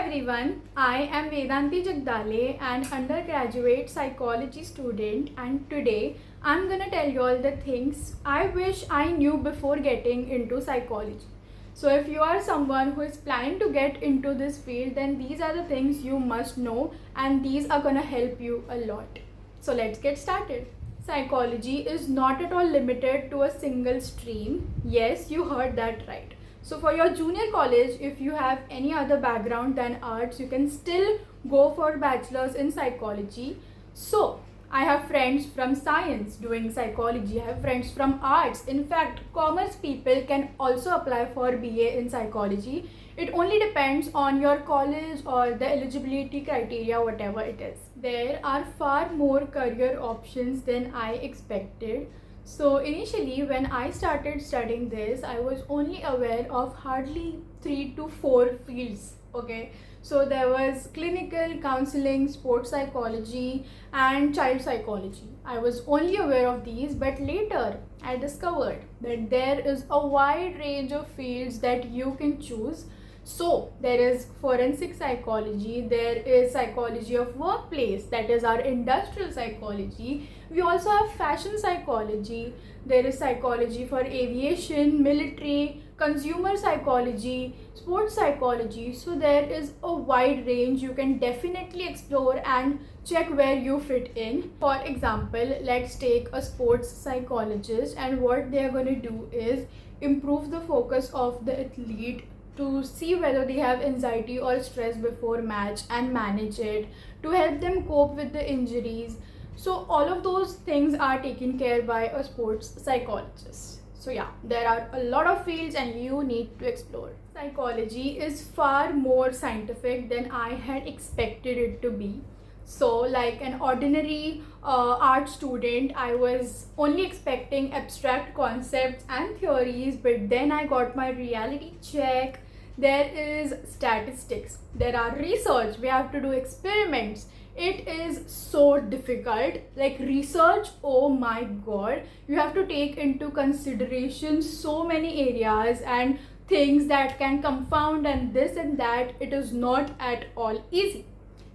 everyone, I am Vedanti Jagdale, an undergraduate psychology student, and today I'm gonna tell you all the things I wish I knew before getting into psychology. So, if you are someone who is planning to get into this field, then these are the things you must know, and these are gonna help you a lot. So, let's get started. Psychology is not at all limited to a single stream. Yes, you heard that right. So for your junior college, if you have any other background than arts, you can still go for bachelor's in psychology. So I have friends from science doing psychology. I have friends from arts. In fact, commerce people can also apply for BA in psychology. It only depends on your college or the eligibility criteria, whatever it is. There are far more career options than I expected. So initially when I started studying this, I was only aware of hardly 3 to 4 fields. Okay, so there was clinical counseling, sports psychology and child psychology. I was only aware of these, but later I discovered that there is a wide range of fields that you can choose. So there is forensic psychology, there is psychology of workplace, that is our industrial psychology. We also have fashion psychology, there is psychology for aviation, military, consumer psychology, sports psychology. So there is a wide range. You can definitely explore and check where you fit in. For example, let's take a sports psychologist, and what they are going to do is improve the focus of the athlete to see whether they have anxiety or stress before match and manage it, to help them cope with the injuries. So all of those things are taken care by a sports psychologist. So yeah, there are a lot of fields and you need to explore. Psychology is far more scientific than I had expected it to be. So like an ordinary art student, I was only expecting abstract concepts and theories, but then I got my reality check. There is statistics, there are research, we have to do experiments. It is so difficult. Like research, oh my god, you have to take into consideration so many areas and things that can confound and this and that. It is not at all easy.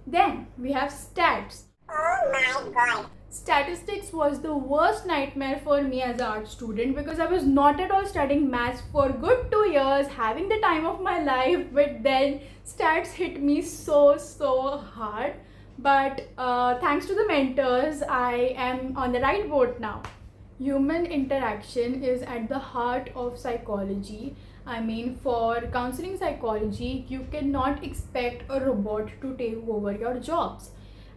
Then we have stats. Oh my god. Statistics was the worst nightmare for me as an art student, because I was not at all studying maths for good 2 years, having the time of my life, but then stats hit me so hard. But thanks to the mentors, I am on the right boat now. Human interaction is at the heart of psychology. I mean, for counseling psychology, you cannot expect a robot to take over your jobs.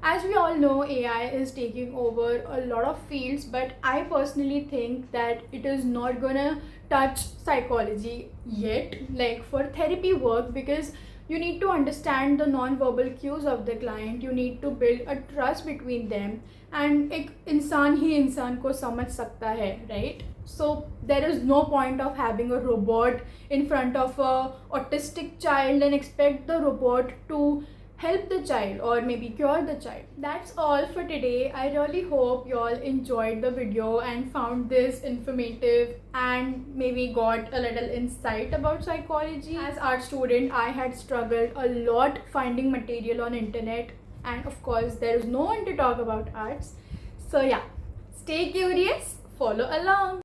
As we all know, AI is taking over a lot of fields, but I personally think that it is not gonna touch psychology yet, like for therapy work, because you need to understand the non-verbal cues of the client. You need to build a trust between them, and एक इंसान ही इंसान को समझ सकता है, right? So there is no point of having a robot in front of a autistic child and expect the robot to help the child or maybe cure the child. That's all for today. I really hope you all enjoyed the video and found this informative and maybe got a little insight about psychology. As art student, I had struggled a lot finding material on internet, and of course there is no one to talk about arts. So yeah, stay curious, follow along.